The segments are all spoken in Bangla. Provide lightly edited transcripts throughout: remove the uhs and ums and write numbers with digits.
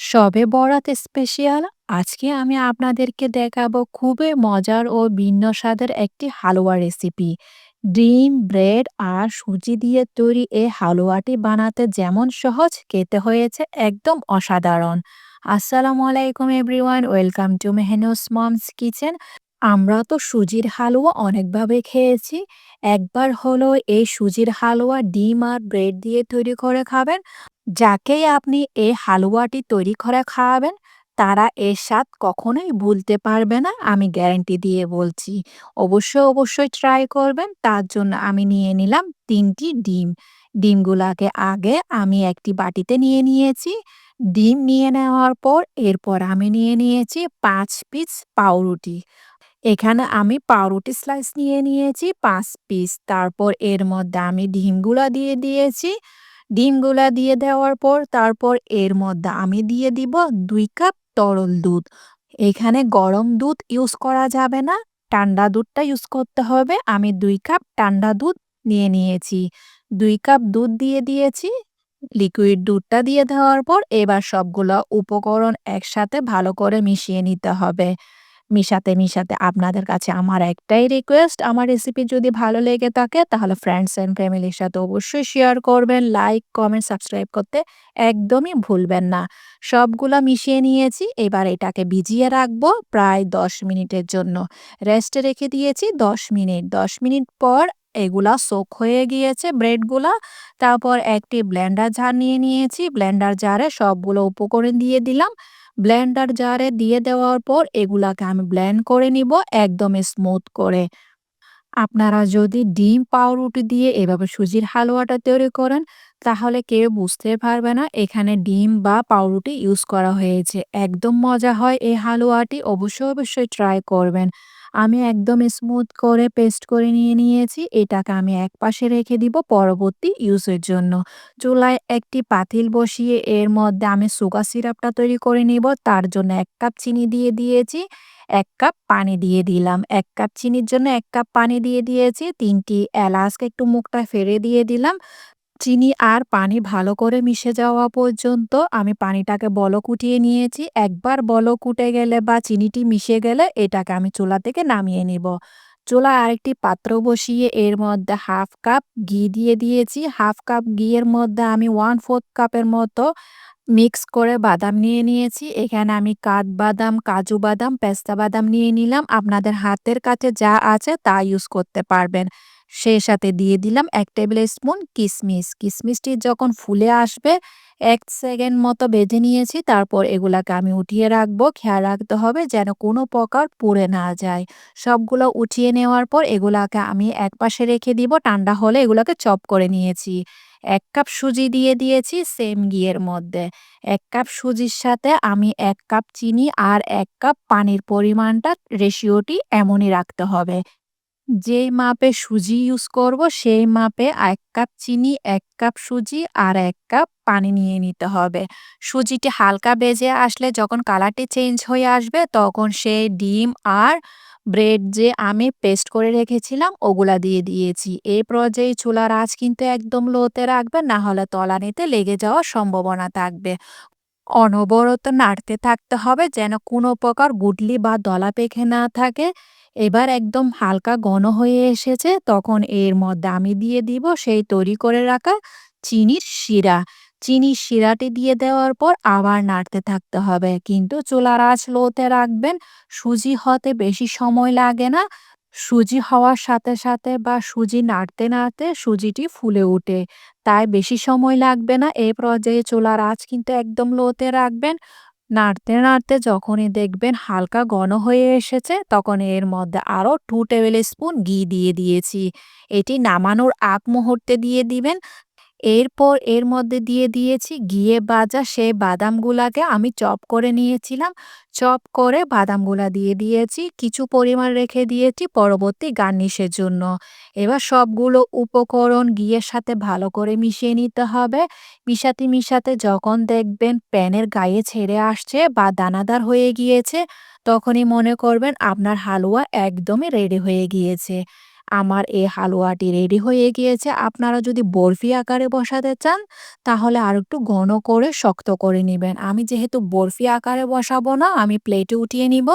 শবে বরাত স্পেশাল। আজকে আমি আপনাদেরকে দেখাবো খুবই মজার ও ভিন্ন স্বাদের একটি হালুয়া রেসিপি। ডিম, ব্রেড আর সুজি দিয়ে তৈরি এই হালুয়াটি বানাতে যেমন সহজ, খেতে হয়েছে একদম অসাধারণ। আসসালামু আলাইকুম everyone, welcome to Mehnus mom's kitchen. আমরা তো সুজির হালুয়া অনেকভাবে খেয়েছি। একবার হলো এই সুজির হালুয়া ডিম আর ব্রেড দিয়ে তৈরি করে খাবেন। যাকেই আপনি এই হালুয়াটি তৈরি করে খাওয়াবেন, তারা এর স্বাদ কখনোই ভুলতে পারবে না, আমি গ্যারান্টি দিয়ে বলছি। অবশ্যই ট্রাই করবেন। তার জন্য আমি নিয়ে নিলাম ৩টি ডিম। ডিমগুলাকে আগে আমি একটি বাটিতে নিয়ে নিয়েছি। ডিম নিয়ে নেওয়ার পর এরপর আমি নিয়ে নিয়েছি ৫ পিস পাউরুটি। এখানে আমি পাউরুটি স্লাইস নিয়ে নিয়েছি ৫ পিস। তারপর এর মধ্যে আমি ডিমগুলা দিয়ে দিয়েছি। ডিমগুলা দিয়ে দেওয়ার পর তারপর এর মধ্যে আমি দিয়ে দিব ২ কাপ তরল দুধ। এখানে গরম দুধ ইউজ করা যাবে না, ঠান্ডা দুধটা ইউজ করতে হবে। আমি ২ কাপ ঠান্ডা দুধ নিয়ে নিয়েছি। ২ কাপ দুধ দিয়ে দিয়েছি। লিকুইড দুধটা দিয়ে দেওয়ার পর এবার সবগুলা উপকরণ একসাথে ভালো করে মিশিয়ে নিতে হবে। মিশাতে আপনাদের কাছে আমার একটাই রিকোয়েস্ট, আমার রেসিপি যদি ভালো লেগে থাকে তাহলে ফ্রেন্ডস অ্যান্ড ফ্যামিলির সাথে অবশ্যই শেয়ার করবেন। লাইক, কমেন্ট, সাবস্ক্রাইব করতে একদমই ভুলবেন না। সবগুলা মিশিয়ে নিয়েছি। এবার এটাকে ভিজিয়ে রাখবো প্রায় ১০ মিনিটের জন্য। রেস্টে রেখে দিয়েছি ১০ মিনিট। ১০ মিনিট পর এগুলা সোক হয়ে গিয়েছে ব্রেডগুলা। তারপর একটি ব্লেন্ডার জার নিয়ে নিয়েছি। ব্লেন্ডার জারে সবগুলো উপকরণ দিয়ে দিলাম। ব্লেন্ডার জারে দিয়ে দেওয়ার পর এগুলাকে আমি ব্লেন্ড করে নিব একদম স্মুথ করে। আপনারা যদি ডিম পাউরুটি দিয়ে এভাবে সুজির হালুয়াটা তৈরি করেন, তাহলে কেউ বুঝতে পারবে না এখানে ডিম বা পাউরুটি ইউজ করা হয়েছে। একদম মজা হয় এই হালুয়াটি। অবশ্যই ট্রাই করবেন। আমি একদম স্মুথ করে পেস্ট করে নিয়ে নিয়েছি। এটাকে আমি একপাশে রেখে দিব পরবর্তী ইউজের জন্য। চুলায় একটি পাতিল বসিয়ে এর মধ্যে আমি সুগার সিরাপটা তৈরি করে নিব। তার জন্য ১ কাপ চিনি দিয়ে দিয়েছি। ১ কাপ পানি দিয়ে দিলাম। ১ কাপ চিনির জন্য ১ কাপ পানি দিয়ে দিয়েছি। ৩টি এলাচকে একটু মুখটা ফেড়ে দিয়ে দিলাম। চিনি আর পানি ভালো করে মিশে যাওয়া পর্যন্ত আমি পানিটাকে বলক উঠিয়ে নিয়েছি। একবার বলক উঠে গেলে বা চিনিটি মিশে গেলে এটাকে আমি চুলা থেকে নামিয়ে নিব। চুলায় আরেকটি পাত্র বসিয়ে এর মধ্যে ১/২ কাপ ঘি দিয়ে দিয়েছি। ১/২ কাপ ঘিয়ের মধ্যে আমি ১/৪ কাপের মতো মিক্স করে বাদাম নিয়ে নিয়েছি। এখানে আমি কাঠবাদাম, কাজু বাদাম, পেস্তা বাদাম নিয়ে নিলাম। আপনাদের হাতের কাছে যা আছে তা ইউজ করতে পারবেন। সেই সাথে দিয়ে দিলাম ১ টেবিল স্পুন কিশমিশ। কিশমিশটি যখন ফুলে আসবে ১ সেকেন্ড মতো বেজে নিয়েছি। তারপর এগুলাকে আমি উঠিয়ে রাখবো। খেয়াল রাখতে হবে যেন কোনো প্রকার পুড়ে না যায়। সবগুলো উঠিয়ে নেওয়ার পর এগুলাকে আমি একপাশে রেখে দিব। ঠান্ডা হলে এগুলাকে চপ করে নিয়েছি। ১ কাপ সুজি দিয়ে দিয়েছি সেম ঘিয়ের মধ্যে। ১ কাপ সুজির সাথে আমি ১ কাপ চিনি আর ১ কাপ পানির পরিমাণটা রেশিওটি এমনই রাখতে হবে। যেই মাপে সুজি ইউজ করব সেই মাপে ১ কাপ চিনি, ১ কাপ সুজি আর ১ কাপ পানি নিয়ে নিতে হবে। সুজিটি হালকা বেজে আসলে যখন কালারটি চেঞ্জ হয়ে আসবে তখন সেই ডিম আর ব্রেড যে আমি পেস্ট করে রেখেছিলাম ওগুলা দিয়ে দিয়েছি। এই পর্যায়ে চুলার আঁচ কিন্তু একদম লোতে রাখবেন, না হলে তলানিতে লেগে যাওয়ার সম্ভাবনা থাকবে। অনবরত নাড়তে থাকতে হবে যেন কোনো প্রকার গুটলি বা দলা পেকে না থাকে। এবার একদম হালকা ঘন হয়ে এসেছে, তখন এর মধ্যে আমি দিয়ে দিব সেই তৈরি করে রাখা চিনির শিরা। চিনির শিরাটি দিয়ে দেওয়ার পর আবার নাড়তে থাকতে হবে, কিন্তু চুলার আঁচ লোতে রাখবেন। সুজি হতে বেশি সময় লাগে না। সুজি হওয়ার সাথে বা সুজি নাড়তে সুজিটি ফুলে ওঠে। তাই বেশি সময় লাগবে না। এই পর্যায়ে চুলার আঁচ কিন্তু একদম লোতে রাখবেন। নাড়তে যখনই দেখবেন হালকা ঘন হয়ে এসেছে, তখন এর মধ্যে আরও ২ টেবিল স্পুন ঘি দিয়ে দিয়েছি। এটি নামানোর আগ মুহূর্তে দিয়ে দিবেন। এরপর এর মধ্যে দিয়ে দিয়েছি ঘিয়ে ভাজা সেই বাদামগুলাকে আমি চপ করে নিয়েছিলাম। চপ করে বাদামগুলা দিয়ে দিয়েছি। কিছু পরিমাণ রেখে দিয়েছি পরবর্তী গার্নিশের জন্য। এবার সবগুলো উপকরণ ঘিয়ের সাথে ভালো করে মিশিয়ে নিতে হবে। মিশাতে যখন দেখবেন প্যানের গায়ে ছেড়ে আসছে বা দানাদার হয়ে গিয়েছে, তখনই মনে করবেন আপনার হালুয়া একদমই রেডি হয়ে গিয়েছে। আমার এই হালুয়াটি রেডি হয়ে গিয়েছে। আপনারা যদি বরফি আকারে বসাতে চান তাহলে আরেকটু ঘন করে শক্ত করে নিবেন। আমি যেহেতু বরফি আকারে বসাবো না, আমি প্লেটে উঠিয়ে নিব।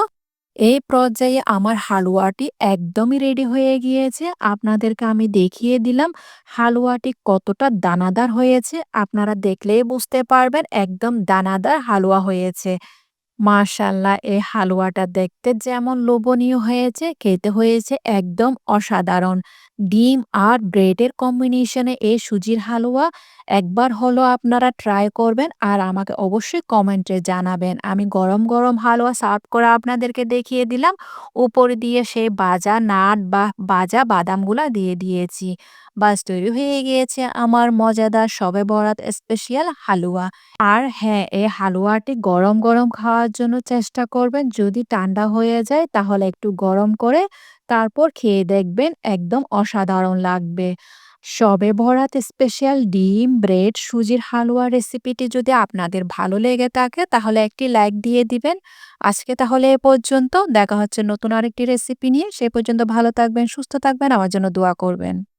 এই পর্যায়ে আমার হালুয়াটি একদমই রেডি হয়ে গিয়েছে। আপনাদেরকে আমি দেখিয়ে দিলাম হালুয়াটি কতটা দানাদার হয়েছে। আপনারা দেখলেই বুঝতে পারবেন একদম দানাদার হালুয়া হয়েছে। মাশাআল্লাহ, এই হালুয়াটা দেখতে যেমন লোভনীয় হয়েছে, খেতে হয়েছে একদম অসাধারণ। ডিম আর ব্রেডের কম্বিনেশনে এই সুজির হালুয়া একবার হলো আপনারা ট্রাই করবেন আর আমাকে অবশ্যই কমেন্টে জানাবেন। আমি গরম, গরম হালুয়া সার্ভ করে আপনাদেরকে দেখিয়ে দিলাম। উপরে দিয়ে সেই ভাজা নাট বা ভাজা বাদামগুলা দিয়ে দিয়েছি। বাস তৈরি হয়ে গিয়েছে আমার মজাদার শবে বরাত স্পেশাল হালুয়া। আর হ্যাঁ, এই হালুয়াটি গরম, গরম খাওয়ার জন্য চেষ্টা করবেন। যদি ঠান্ডা হয়ে যায় তাহলে একটু গরম করে তারপর খেয়ে দেখবেন একদম অসাধারণ লাগবে। শবে বরাত স্পেশাল ডিম, ব্রেড, সুজির হালুয়া রেসিপিটি যদি আপনাদের ভালো লেগে থাকে তাহলে একটি লাইক দিয়ে দিবেন। আজকে তাহলে এ পর্যন্ত। দেখা হচ্ছে নতুন আরেকটি রেসিপি নিয়ে। সে পর্যন্ত ভালো থাকবেন, সুস্থ থাকবেন, আমার জন্য দোয়া করবেন।